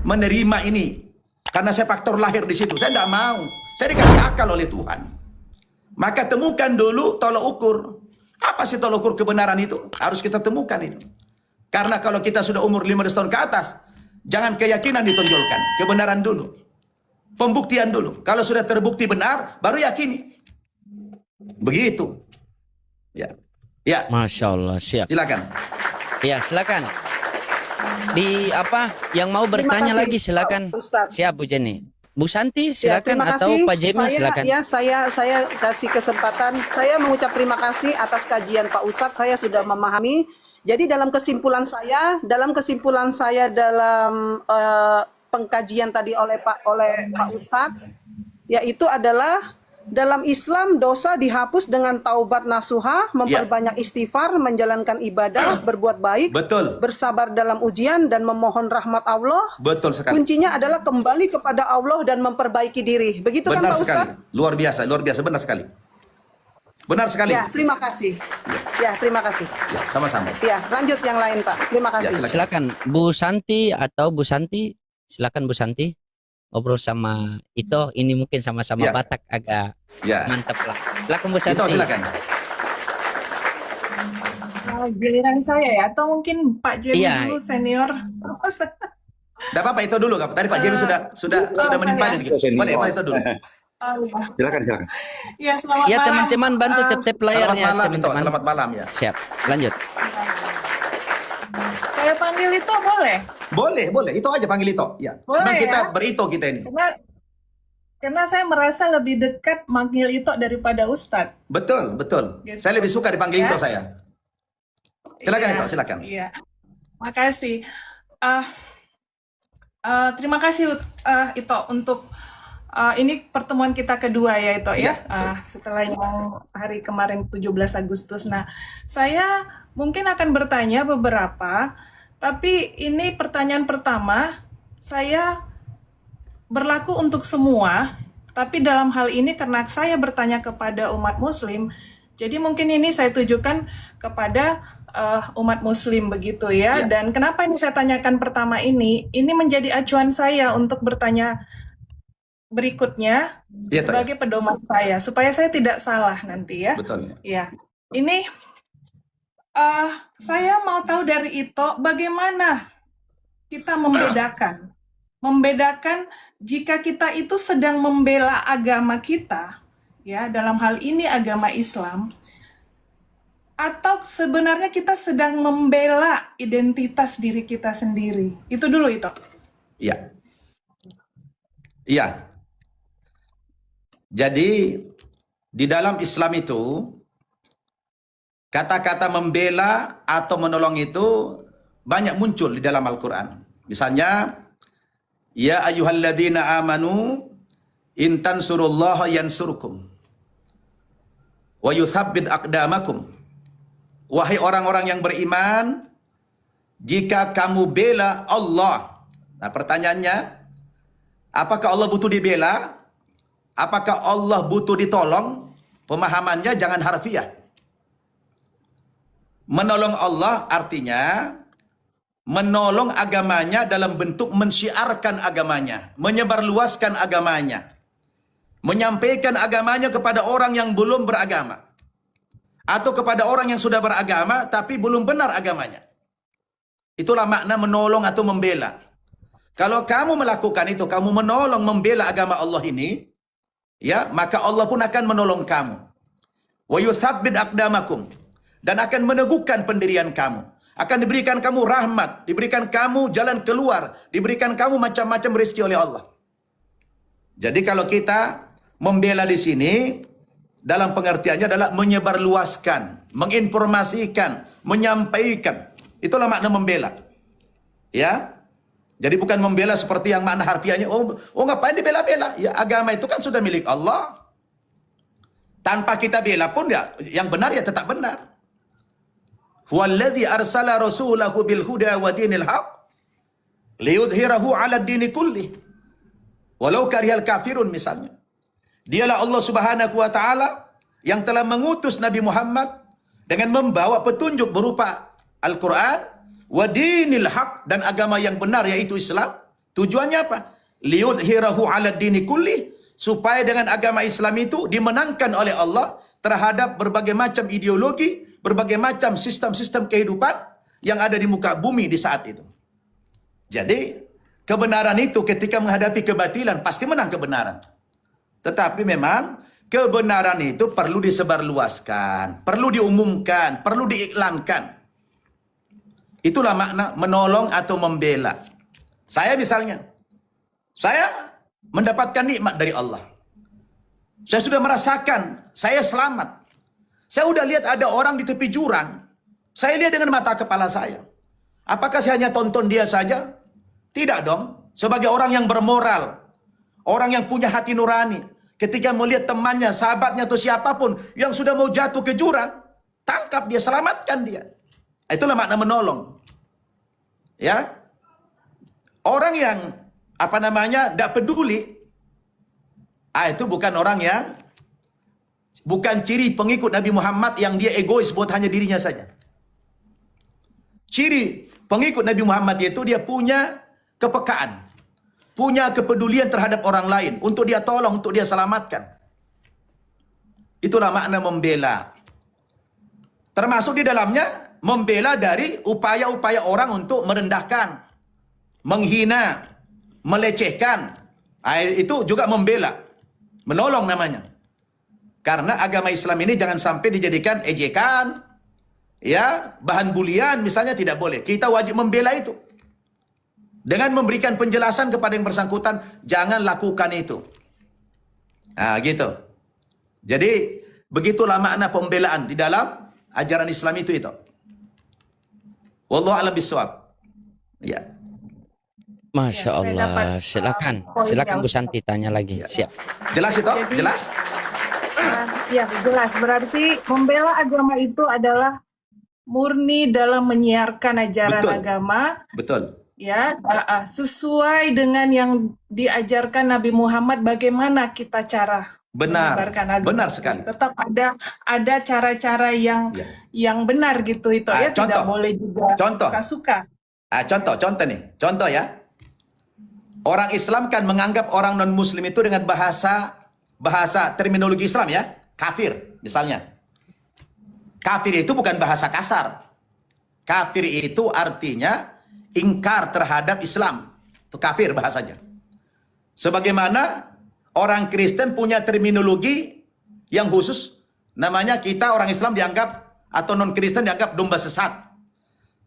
menerima ini karena saya faktor lahir di situ. Saya tidak mau. Saya dikasih akal oleh Tuhan. Maka temukan dulu tolok ukur. Apa sih tolok ukur kebenaran itu? Harus kita temukan itu. Karena kalau kita sudah umur 15 tahun ke atas, jangan keyakinan ditonjolkan. Kebenaran dulu. Pembuktian dulu. Kalau sudah terbukti benar, baru yakini. Begitu. Ya. Ya. Masya Allah, siap. Silakan. Ya, silakan. Di apa? Yang mau bertanya lagi silakan. Ustaz. Siap Bu Jenny. Bu Santi Ya, silakan terima atau kasih. Pak Jemi silakan. Saya kasih kesempatan. Saya mengucap terima kasih atas kajian Pak Ustadz. Saya sudah memahami. Jadi dalam kesimpulan saya dalam pengkajian tadi oleh Pak Ustadz, yaitu adalah dalam Islam dosa dihapus dengan taubat nasuha, memperbanyak istighfar, menjalankan ibadah, berbuat baik, Betul. bersabar dalam ujian dan memohon rahmat Allah. Betul sekali. Kuncinya adalah kembali kepada Allah dan memperbaiki diri. Begitu kan Benar Pak sekali. Ustadz? Luar biasa, benar sekali. Benar sekali. Ya, terima kasih. Ya, terima kasih. Ya, sama-sama. Ya, lanjut yang lain Pak. Terima kasih. silakan. Silakan Bu Santi atau Bu Santi. Silakan Bu Santi. Ngobrol sama Ito, ini mungkin sama-sama Ya. Batak agak Ya. mantap lah. Silakan Bu Santi. Itu silakan. Giliran saya ya, atau mungkin Pak Jemi Iya. dulu senior. Tidak apa-apa itu dulu, Kak. Tadi Pak Jemi sudah menimpanya gitu. Boleh itu dulu. Silakan. Ya, selamat Ya malam. teman-teman bantu tap-tap Selamat layarnya malam itu, teman-teman. selamat malam ya. Siap, lanjut. Saya panggil itu boleh? Boleh. Itu aja panggil itu. Ya. Boleh, Memang kita ya? berito kita ini. Karena saya merasa lebih dekat manggil itu daripada Ustadz. Betul. Gitu. Saya lebih suka dipanggil Ya. itu saya. Silakan Iya, itu, silakan. Iya, makasih. Terima kasih Ito untuk ini pertemuan kita kedua ya Ito ya. Setelah yang hari kemarin 17 Agustus. Nah, saya mungkin akan bertanya beberapa, tapi ini pertanyaan pertama saya berlaku untuk semua, tapi dalam hal ini karena saya bertanya kepada umat Muslim, jadi mungkin ini saya tujukan kepada umat Muslim begitu ya. Dan kenapa ini saya tanyakan pertama ini menjadi acuan saya untuk bertanya berikutnya sebagai pedoman saya supaya saya tidak salah nanti ya. Betul. Ya, ini saya mau tahu dari Ito bagaimana kita membedakan jika kita itu sedang membela agama kita, ya dalam hal ini agama Islam, atau sebenarnya kita sedang membela identitas diri kita sendiri. Itu dulu Ito. Iya. Jadi di dalam Islam itu kata-kata membela atau menolong itu banyak muncul di dalam Al-Quran. Misalnya, ya ayyuhalladzina amanu in tansurullaha yansurkum wa yuthabbit aqdamakum. Wahai orang-orang yang beriman, jika kamu bela Allah. Nah, pertanyaannya, apakah Allah butuh dibela? Apakah Allah butuh ditolong? Pemahamannya jangan harfiah. Menolong Allah artinya menolong agamanya dalam bentuk mensyiarkan agamanya, menyebarluaskan agamanya, menyampaikan agamanya kepada orang yang belum beragama, atau kepada orang yang sudah beragama tapi belum benar agamanya. Itulah makna menolong atau membela. Kalau kamu melakukan itu, kamu menolong membela agama Allah ini, ya, maka Allah pun akan menolong kamu. Wa yuthabbit aqdamakum, dan akan meneguhkan pendirian kamu. Akan diberikan kamu rahmat, diberikan kamu jalan keluar, diberikan kamu macam-macam rezeki oleh Allah. Jadi kalau kita membela di sini, dalam pengertiannya adalah menyebarluaskan, menginformasikan, menyampaikan. Itulah makna membela. Ya. Jadi bukan membela seperti yang makna harfiahnya, oh ngapain dibela-bela? Ya, agama itu kan sudah milik Allah. Tanpa kita bela pun ya, yang benar ya tetap benar. Huwallazi arsala rasulahu bil huda wa dinil haq liyudhhirahu 'ala ad-dini kulli walau karihal kafirun misalnya. Dialah Allah Subhanahu wa taala yang telah mengutus Nabi Muhammad dengan membawa petunjuk berupa Al-Qur'an wa dinil haq, dan agama yang benar yaitu Islam. Tujuannya apa? Liyudhhirahu 'ala dini kulli, supaya dengan agama Islam itu dimenangkan oleh Allah terhadap berbagai macam ideologi, berbagai macam sistem-sistem kehidupan yang ada di muka bumi di saat itu. Jadi, kebenaran itu ketika menghadapi kebatilan pasti menang kebenaran. Tetapi memang kebenaran itu perlu disebarluaskan, perlu diumumkan, perlu diiklankan. Itulah makna menolong atau membela. Saya misalnya, saya mendapatkan nikmat dari Allah. Saya sudah merasakan, saya selamat. Saya sudah lihat ada orang di tepi jurang. Saya lihat dengan mata kepala saya. Apakah saya hanya tonton dia saja? Tidak dong. Sebagai orang yang bermoral, orang yang punya hati nurani, ketika melihat temannya, sahabatnya atau siapapun yang sudah mau jatuh ke jurang, tangkap dia, selamatkan dia. Itulah makna menolong. Ya. Orang yang tidak peduli, itu bukan orang yang, bukan ciri pengikut Nabi Muhammad yang dia egois buat hanya dirinya saja. Ciri pengikut Nabi Muhammad itu dia punya kepekaan, punya kepedulian terhadap orang lain, untuk dia tolong, untuk dia selamatkan. Itulah makna membela. Termasuk di dalamnya membela dari upaya-upaya orang untuk merendahkan, menghina, melecehkan. Itu juga membela, menolong namanya. Karena agama Islam ini jangan sampai dijadikan ejekan, ya, bahan bulian misalnya, tidak boleh. Kita wajib membela itu. Dengan memberikan penjelasan kepada yang bersangkutan, jangan lakukan itu. Gitu. Jadi, begitulah makna pembelaan di dalam ajaran Islam itu. Wallahu a'lam bishawab. Ya. Masya Ya, saya Allah. dapat, Silakan poin Bu yang- Santi tanya lagi. Siap. Jelas itu? Jadi- Jelas? Ya, jelas. Berarti membela agama itu adalah murni dalam menyiarkan ajaran Betul. agama, Betul. ya, sesuai dengan yang diajarkan Nabi Muhammad. Bagaimana kita cara Benar. menyebarkan agama? Benar sekali. Tetap ada cara-cara yang Ya. yang benar gitu itu ya. Tidak Contoh. boleh juga Contoh. suka-suka. Contoh nih. Contoh ya. Orang Islam kan menganggap orang non-Muslim itu dengan bahasa terminologi Islam ya, kafir misalnya. Kafir itu bukan bahasa kasar. Kafir itu artinya ingkar terhadap Islam. Itu kafir bahasanya. Sebagaimana orang Kristen punya terminologi yang khusus, namanya kita orang Islam dianggap, atau non-Kristen dianggap domba sesat.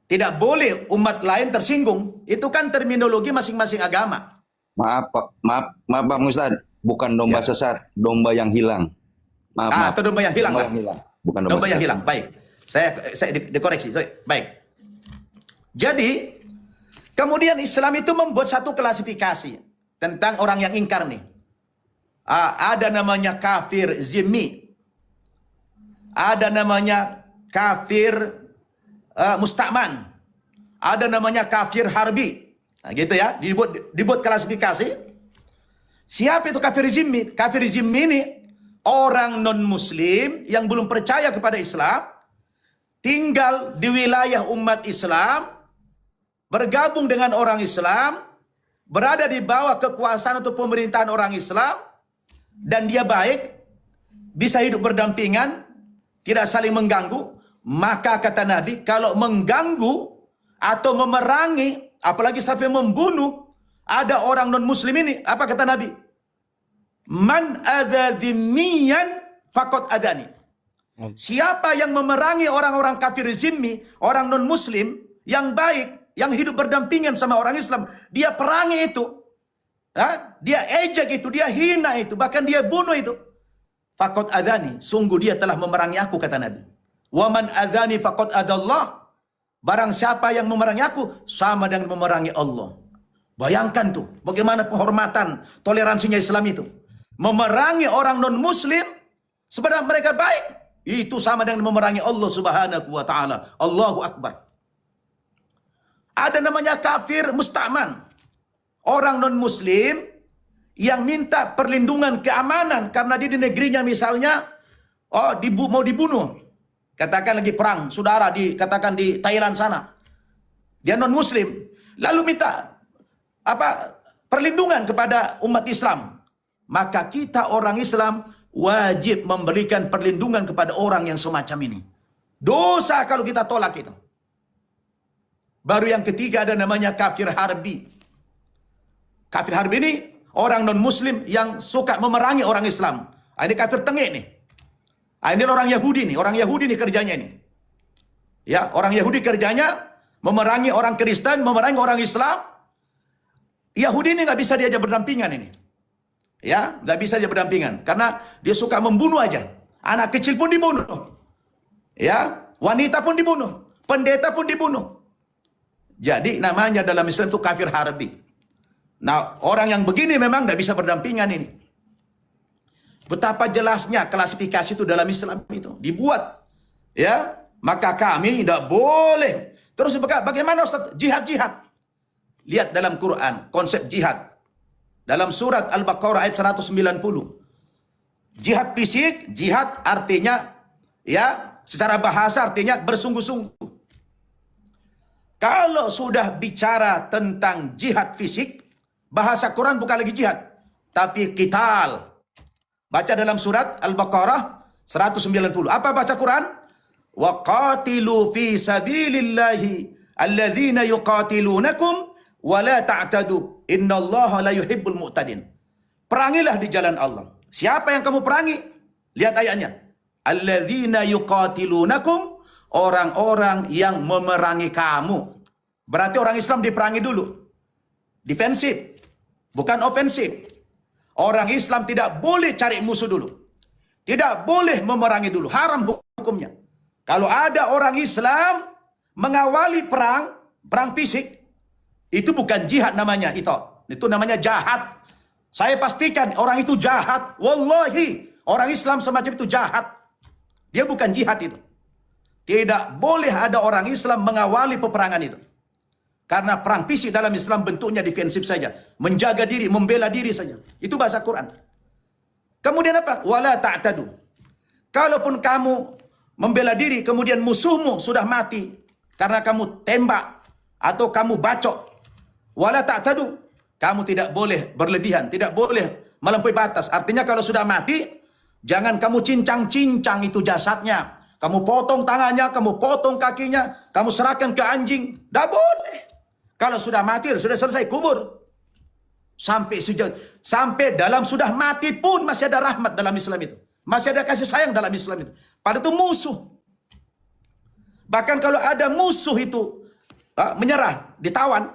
Tidak boleh umat lain tersinggung. Itu kan terminologi masing-masing agama. Maaf Bang Ustadz, bukan domba Ya. sesat, domba yang hilang. Maaf. Itu domba yang hilang Domba lah. yang hilang, bukan Domba yang sesat. hilang. Baik. Saya dikoreksi. Baik. Jadi, kemudian Islam itu membuat satu klasifikasi tentang orang yang ingkar nih. Ada namanya kafir zimmi. Ada namanya kafir musta'man. Ada namanya kafir harbi. Gitu ya, dibuat klasifikasi. Siapa itu kafir zimmi? Kafir zimmi ini orang non-muslim yang belum percaya kepada Islam, tinggal di wilayah umat Islam, bergabung dengan orang Islam, berada di bawah kekuasaan atau pemerintahan orang Islam, dan dia baik, bisa hidup berdampingan, tidak saling mengganggu. Maka kata Nabi, kalau mengganggu atau memerangi, apalagi sampai membunuh, ada orang non-muslim ini, apa kata Nabi? Man adza dhimmiyan faqad adani. Siapa yang memerangi orang-orang kafir zimmi, orang non-muslim yang baik, yang hidup berdampingan sama orang Islam, dia perangi itu, dia ejek itu, dia hina itu, bahkan dia bunuh itu. Faqad adani, sungguh dia telah memerangi aku, kata Nabi. Wa man adani faqad adallah. Barang siapa yang memerangi aku, sama dengan memerangi Allah. Bayangkan tuh, bagaimana penghormatan, toleransinya Islam itu. Memerangi orang non-muslim, sebenarnya mereka baik, itu sama dengan memerangi Allah subhanahu wa ta'ala. Allahu Akbar. Ada namanya kafir musta'man. Orang non-muslim yang minta perlindungan keamanan karena dia di negerinya misalnya mau dibunuh. Katakan lagi perang saudara di Thailand sana. Dia non-muslim. Lalu minta perlindungan kepada umat Islam, maka kita orang Islam wajib memberikan perlindungan kepada orang yang semacam ini. Dosa kalau kita tolak itu. Baru yang ketiga ada namanya kafir harbi. Kafir harbi ini orang non-muslim yang suka memerangi orang Islam. Ini kafir tengik nih. Ini orang Yahudi nih. Orang Yahudi nih kerjanya ini. Ya, orang Yahudi kerjanya memerangi orang Kristen, memerangi orang Islam. Yahudi ini nggak bisa diajak berdampingan ini. Ya, nggak bisa dia berdampingan. Karena dia suka membunuh aja. Anak kecil pun dibunuh. Ya, wanita pun dibunuh. Pendeta pun dibunuh. Jadi namanya dalam Islam itu kafir harbi. Nah, orang yang begini memang nggak bisa berdampingan ini. Betapa jelasnya klasifikasi itu dalam Islam itu dibuat. Ya, maka kami tidak boleh. Terus bagaimana Ustaz? Jihad-jihad. Lihat dalam Quran konsep jihad. Dalam surat Al-Baqarah ayat 190. Jihad fisik, jihad artinya ya secara bahasa artinya bersungguh-sungguh. Kalau sudah bicara tentang jihad fisik, bahasa Quran bukan lagi jihad, tapi qital. Baca dalam surat Al-Baqarah 190. Apa baca Quran? Wa qatilu fi sabilillahi alladzina yuqatilunakum wa la ta'tadu innallaha la yuhibbul mu'tadin. Perangilah di jalan Allah. Siapa yang kamu perangi? Lihat ayatnya. Alladzina yuqatilunakum, orang-orang yang memerangi kamu. Berarti orang Islam diperangi dulu. Defensif, bukan ofensif. Orang Islam tidak boleh cari musuh dulu. Tidak boleh memerangi dulu. Haram hukumnya. Kalau ada orang Islam mengawali perang fisik, itu bukan jihad namanya. Itu namanya jahat. Saya pastikan orang itu jahat. Wallahi, orang Islam semacam itu jahat. Dia bukan jihad itu. Tidak boleh ada orang Islam mengawali peperangan itu. Karena perang fisik dalam Islam bentuknya defensif saja. Menjaga diri, membela diri saja. Itu bahasa Quran. Kemudian apa? Wala ta'tadu. Kalaupun kamu membela diri, kemudian musuhmu sudah mati. Karena kamu tembak. Atau kamu bacok. Wala ta'tadu. Kamu tidak boleh berlebihan. Tidak boleh melampaui batas. Artinya kalau sudah mati, jangan kamu cincang-cincang itu jasadnya. Kamu potong tangannya, kamu potong kakinya, kamu serahkan ke anjing. Tidak boleh. Kalau sudah mati, sudah selesai, kubur. Sampai dalam sudah mati pun masih ada rahmat dalam Islam itu. Masih ada kasih sayang dalam Islam itu. Padahal itu musuh. Bahkan kalau ada musuh itu menyerah, ditawan.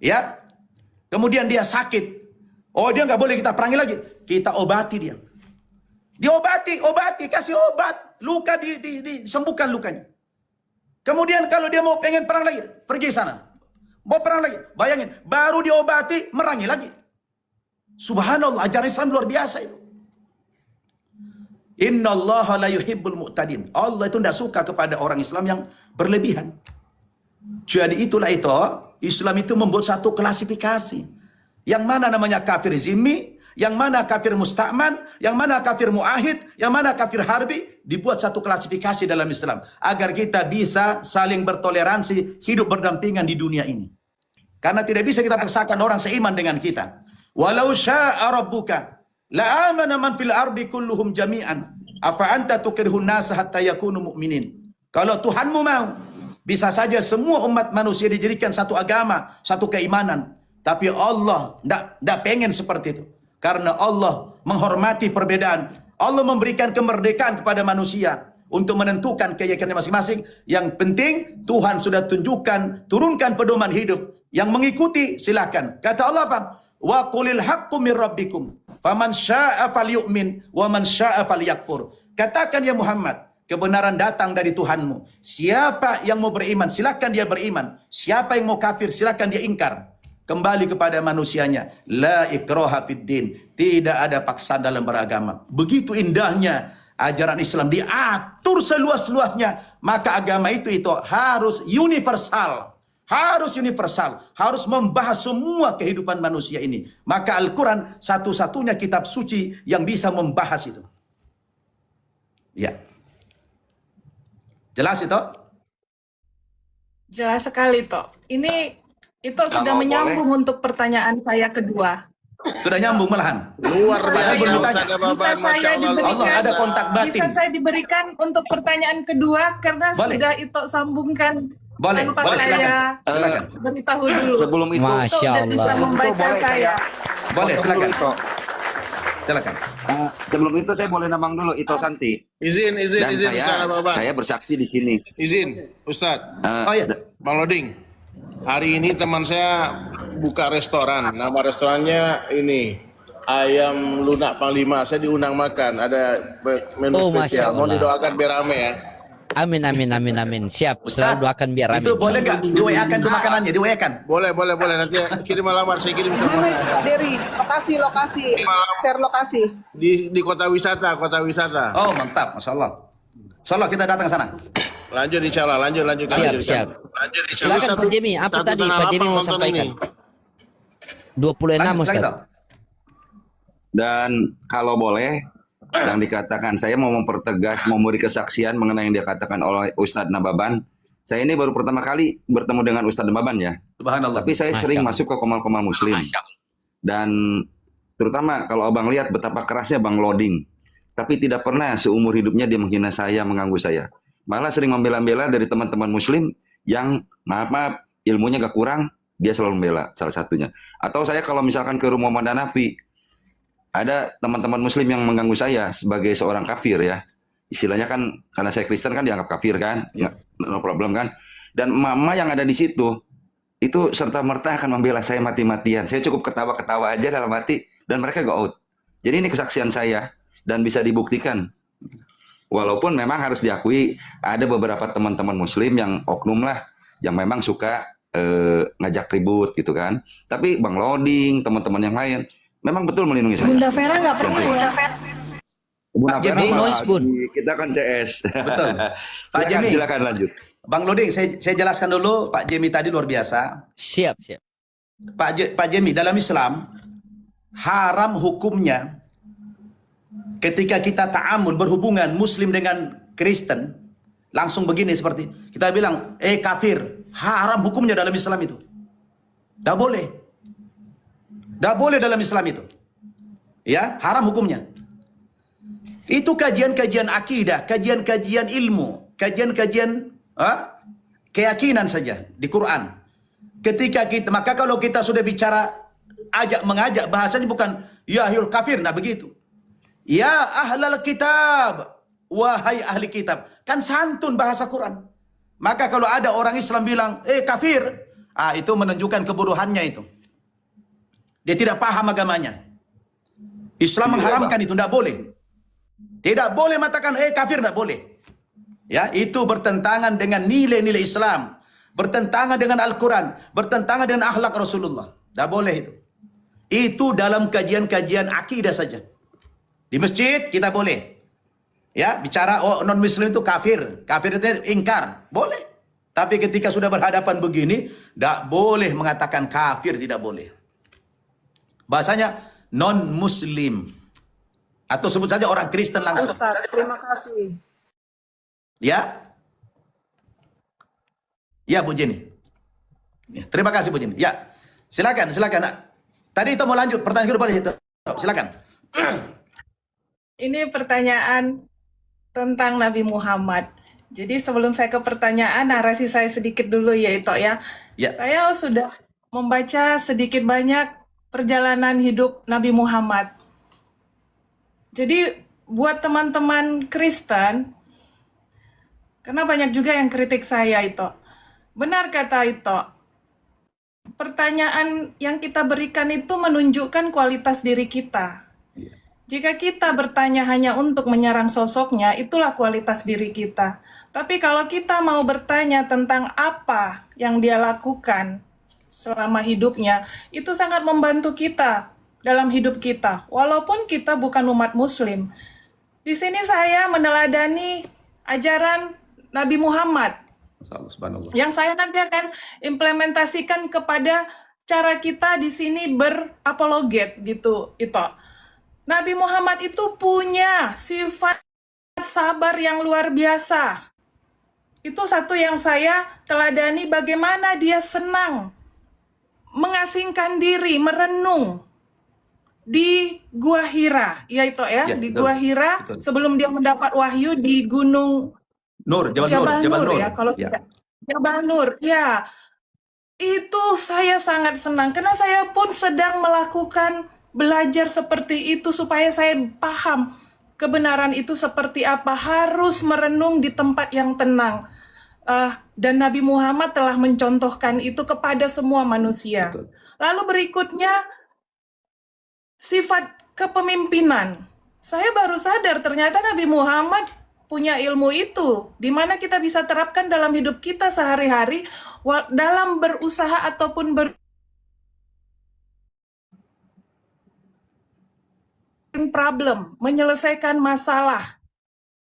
Ya. Kemudian dia sakit. Oh, dia nggak boleh kita perangi lagi. Kita obati dia. Diobati, kasih obat. Luka disembuhkan lukanya. Kemudian kalau dia mau pengen perang lagi, pergi sana. Mau perang lagi, bayangin, baru diobati, merangi lagi. Subhanallah, ajaran Islam luar biasa itu. Innallaha la yuhibbul mu'tadin. Allah itu tidak suka kepada orang Islam yang berlebihan. Jadi itulah itu, Islam itu membuat satu klasifikasi. Yang mana namanya kafir zimmi, yang mana kafir musta'man, yang mana kafir mu'ahid, yang mana kafir harbi, dibuat satu klasifikasi dalam Islam agar kita bisa saling bertoleransi, hidup berdampingan di dunia ini. Karena tidak bisa kita paksakan orang seiman dengan kita. Walau syaa rabbuka la amana man fil ardi kulluhum jami'an afa anta tukrihun nasa hatta yakunu mu'minin. Kalau Tuhanmu mau, bisa saja semua umat manusia dijadikan satu agama, satu keimanan. Tapi Allah tidak pengen seperti itu. Karena Allah menghormati perbedaan. Allah memberikan kemerdekaan kepada manusia untuk menentukan keyakinan masing-masing. Yang penting Tuhan sudah tunjukkan, turunkan pedoman hidup. Yang mengikuti silakan. Kata Allah apa? Wa qulil haqqu mir rabbikum faman syaa'a falyu'min wa man syaa'a falyakfur. Katakan ya Muhammad, kebenaran datang dari Tuhanmu. Siapa yang mau beriman, silakan dia beriman. Siapa yang mau kafir, silakan dia ingkar. Kembali kepada manusianya. La ikraha fid din. Tidak ada paksaan dalam beragama. Begitu indahnya ajaran Islam, diatur seluas-luasnya. Maka agama itu harus universal. Harus universal. Harus membahas semua kehidupan manusia ini. Maka Al-Quran satu-satunya kitab suci yang bisa membahas itu. Ya. Jelas itu? Jelas sekali, Tok. Ini Itu sudah Kalau menyambung untuk pertanyaan saya kedua. Sudah nyambung malahan. Luar biasa belum ditanya. Ustaz Ababan, Bisa saya Masya Allah. diberikan- Allah ada kontak batin. Bisa saya diberikan untuk pertanyaan kedua karena Boleh. sudah itu sambungkan Boleh, tanpa boleh, saya silakan. beritahu dulu. Sebelum itu, Mas- Itu udah bisa Allah. membaca Boleh saya. Boleh, silakan. Ito. Silakan. Sebelum itu saya boleh namang dulu Ito Santi. Izin Dan Ustaz Ababan. saya bersaksi di sini. Izin, Ustaz. Oh iya. Bang Loding, hari ini teman saya buka restoran. Nama restorannya ini Ayam Lunak Panglima. Saya diundang makan. Ada menu Oh, Masya spesial. Mohon Allah. didoakan biar rame ya. Amin, amin, amin, amin. Siap. Ustaz, Selalu doakan biar amin. Itu boleh gak di-WA-kan tuh makanannya, di-WA-kan? Boleh. Nanti kirim alamat. Saya kirim Mana semua. itu Pak Dery? Lokasi. Share lokasi. Di kota wisata. Oh, mantap, Masya Allah. Insya Allah kita datang sana. Lanjut insya Allah. Lanjut. Siap. Silakan Pak Jimmy. Apa tadi Pak Jimmy mau sampaikan? 26 Lanjut, Ustaz. Dok. Dan kalau boleh, yang dikatakan, saya mau mempertegas, mau memberi kesaksian mengenai yang dikatakan oleh Ustadz Nababan. Saya ini baru pertama kali bertemu dengan Ustadz Nababan ya. Subhanallah. Tapi saya Masya sering Allah. masuk ke komal-komal muslim. Dan terutama kalau abang lihat betapa kerasnya Bang Loding. Tapi tidak pernah seumur hidupnya dia menghina saya, mengganggu saya. Malah sering membela-bela dari teman-teman muslim yang maaf ilmunya gak kurang, dia selalu membela salah satunya. Atau saya kalau misalkan ke rumah Muhammad Hanafi, ada teman-teman muslim yang mengganggu saya sebagai seorang kafir ya. Istilahnya kan karena saya Kristen kan dianggap kafir kan, no problem kan. Dan mama yang ada di situ itu serta merta akan membela saya mati-matian. Saya cukup ketawa-ketawa aja dalam hati dan mereka go out. Jadi ini kesaksian saya dan bisa dibuktikan. Walaupun memang harus diakui ada beberapa teman-teman muslim yang oknum lah yang memang suka ngajak ribut gitu kan. Tapi Bang Loding, teman-teman yang lain memang betul melindungi saya. Bunda Vera nggak pernah ya? Bunda Pak Vera Jimmy, mah noise, Bun. kita kan CS. Betul. Pak Jimmy. Silakan lanjut. Bang Loding, saya jelaskan dulu. Pak Jimmy tadi luar biasa. Siap. Pak Jimmy, dalam Islam, haram hukumnya ketika kita ta'amul, berhubungan Muslim dengan Kristen, langsung begini seperti, kita bilang, kafir. Haram hukumnya dalam Islam itu. Tidak boleh. Tidak boleh dalam Islam itu. Ya, haram hukumnya. Itu kajian-kajian akidah, kajian-kajian ilmu, kajian-kajian keyakinan saja di Quran. Maka kalau kita sudah bicara mengajak bahasanya bukan ya ahlul kafir, enggak begitu. Ya ahlal kitab, wahai ahli kitab. Kan santun bahasa Quran. Maka kalau ada orang Islam bilang, kafir, itu menunjukkan kebodohannya itu. Dia tidak paham agamanya. Islam mengharamkan itu, tidak boleh. Tidak boleh mengatakan, kafir, tidak boleh. Ya, itu bertentangan dengan nilai-nilai Islam. Bertentangan dengan Al-Quran. Bertentangan dengan akhlak Rasulullah. Tidak boleh itu. Itu dalam kajian-kajian akidah saja. Di masjid kita boleh. Ya, bicara non-muslim itu kafir. Kafir itu ingkar. Boleh. Tapi ketika sudah berhadapan begini, tidak boleh mengatakan kafir, tidak boleh. Bahasanya non-muslim. Atau sebut saja orang Kristen langsung. Ustaz, terima kasih. Ya. Ya, Bu Jenny. Ya, terima kasih Bu Jenny. Ya. Silakan. Tadi itu mau lanjut pertanyaan kedua boleh itu. Silakan. Ini pertanyaan tentang Nabi Muhammad. Jadi sebelum saya ke pertanyaan, narasi saya sedikit dulu ya itu ya. Ya. Saya sudah membaca sedikit banyak perjalanan hidup Nabi Muhammad. Jadi buat teman-teman Kristen, karena banyak juga yang kritik saya itu. Benar kata itu. Pertanyaan yang kita berikan itu menunjukkan kualitas diri kita. Jika kita bertanya hanya untuk menyerang sosoknya, itulah kualitas diri kita. Tapi kalau kita mau bertanya tentang apa yang dia lakukan selama hidupnya, itu sangat membantu kita dalam hidup kita. Walaupun kita bukan umat Muslim. Di sini saya meneladani ajaran Nabi Muhammad. Subhanallah. Yang saya nanti akan implementasikan kepada cara kita di sini berapologet gitu itu. Nabi Muhammad itu punya sifat sabar yang luar biasa. Itu satu yang saya teladani bagaimana dia senang mengasingkan diri, merenung di Gua Hira, ya itu ya, Ya, di betul. Gua Hira Betul. sebelum dia mendapat wahyu di Gunung Nur, Jabal Nur, Jabal Jabal Nur Nur. ya, kalau Ya. tidak Jabal Nur, ya. Itu saya sangat senang karena saya pun sedang melakukan belajar seperti itu supaya saya paham kebenaran itu seperti apa, harus merenung di tempat yang tenang. Dan Nabi Muhammad telah mencontohkan itu kepada semua manusia. Betul. Lalu berikutnya sifat kepemimpinan. Saya baru sadar ternyata Nabi Muhammad punya ilmu itu, di mana kita bisa terapkan dalam hidup kita sehari-hari dalam berusaha ataupun problem, menyelesaikan masalah.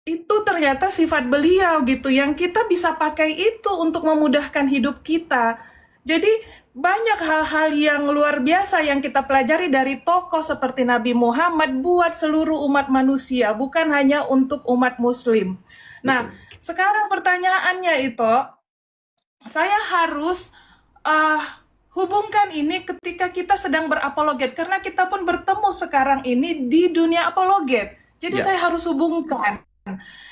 Itu ternyata sifat beliau gitu, yang kita bisa pakai itu untuk memudahkan hidup kita. Jadi banyak hal-hal yang luar biasa yang kita pelajari dari tokoh seperti Nabi Muhammad buat seluruh umat manusia, bukan hanya untuk umat muslim. Nah, sekarang pertanyaannya itu, saya harus hubungkan ini ketika kita sedang berapologet, karena kita pun bertemu sekarang ini di dunia apologet. Jadi Ya. saya harus hubungkan.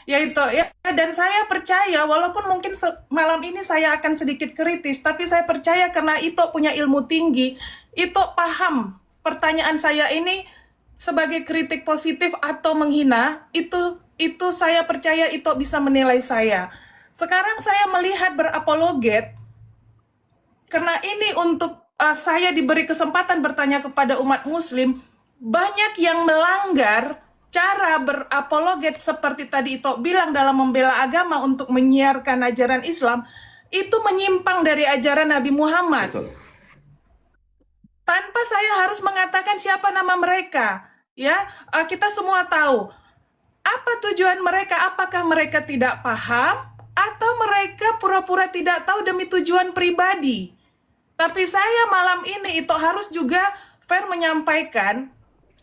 Yaitu ya, dan saya percaya walaupun mungkin malam ini saya akan sedikit kritis, tapi saya percaya karena Ito punya ilmu tinggi, Ito paham pertanyaan saya ini sebagai kritik positif atau menghina, itu saya percaya Ito bisa menilai saya. Sekarang saya melihat berapologet karena ini untuk saya diberi kesempatan bertanya kepada umat muslim, banyak yang melanggar cara berapologet seperti tadi Ito bilang dalam membela agama untuk menyiarkan ajaran Islam, itu menyimpang dari ajaran Nabi Muhammad. Betul. Tanpa saya harus mengatakan siapa nama mereka. Ya, kita semua tahu. Apa tujuan mereka? Apakah mereka tidak paham? Atau mereka pura-pura tidak tahu demi tujuan pribadi? Tapi saya malam ini Ito harus juga fair menyampaikan,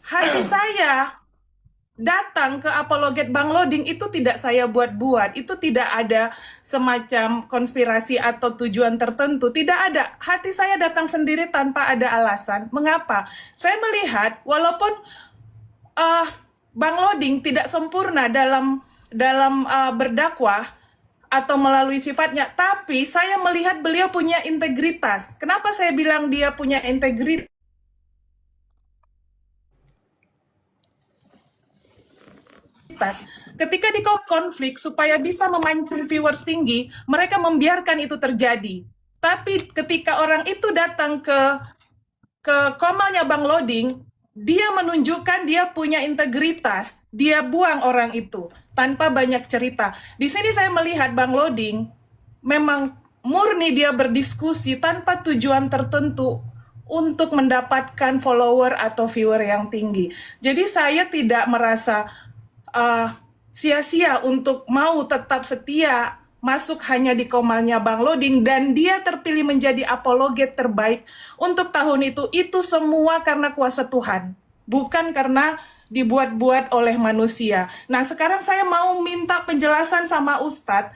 hati saya datang ke apologet Bang Loding itu tidak saya buat-buat, itu tidak ada semacam konspirasi atau tujuan tertentu, tidak ada. Hati saya datang sendiri tanpa ada alasan. Mengapa? Saya melihat walaupun Bang Loding tidak sempurna dalam berdakwah atau melalui sifatnya, tapi saya melihat beliau punya integritas. Kenapa saya bilang dia punya integritas? Ketika di konflik supaya bisa memancing viewers tinggi, mereka membiarkan itu terjadi. Tapi ketika orang itu datang ke komalnya Bang Loding, dia menunjukkan dia punya integritas. Dia buang orang itu tanpa banyak cerita. Di sini saya melihat Bang Loding memang murni dia berdiskusi tanpa tujuan tertentu untuk mendapatkan follower atau viewer yang tinggi. Jadi saya tidak merasa sia-sia untuk mau tetap setia masuk hanya di komalnya Bang Loding, dan dia terpilih menjadi apologet terbaik untuk tahun itu semua karena kuasa Tuhan, bukan karena dibuat-buat oleh manusia. Nah, sekarang saya mau minta penjelasan sama Ustadz,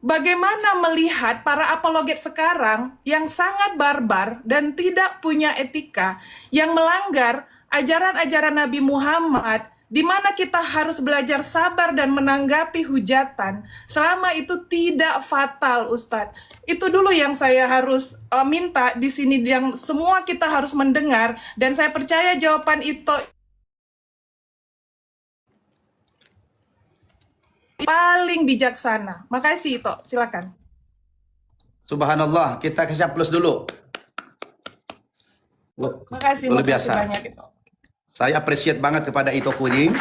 bagaimana melihat para apologet sekarang yang sangat barbar dan tidak punya etika, yang melanggar ajaran-ajaran Nabi Muhammad, di mana kita harus belajar sabar dan menanggapi hujatan selama itu tidak fatal, Ustadz. Itu dulu yang saya harus minta di sini, yang semua kita harus mendengar, dan saya percaya jawaban itu paling bijaksana. Makasih Ito, silakan. Subhanallah, kita kasih plus dulu. Makasih, Luar makasih biasa. banyak Ito. Saya appreciate banget kepada Ito Kuning.